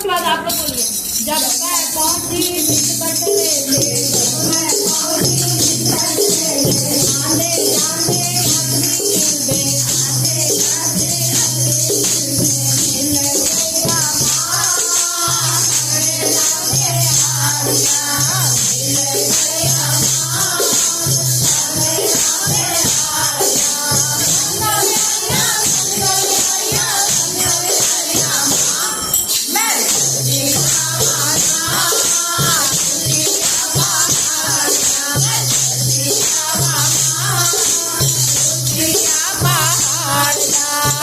बाद आप लोग बोलिए। जब मैं पहुंची बिस्कटरे ले, मैं पहुंची बिस्कटरे ले, आंधे आंधे अपनी बे, आंधे आंधे अपनी बे, मिल गया माँ मेरे लागे आया, मिल गया माँ मेरे लागे आया, पहाड़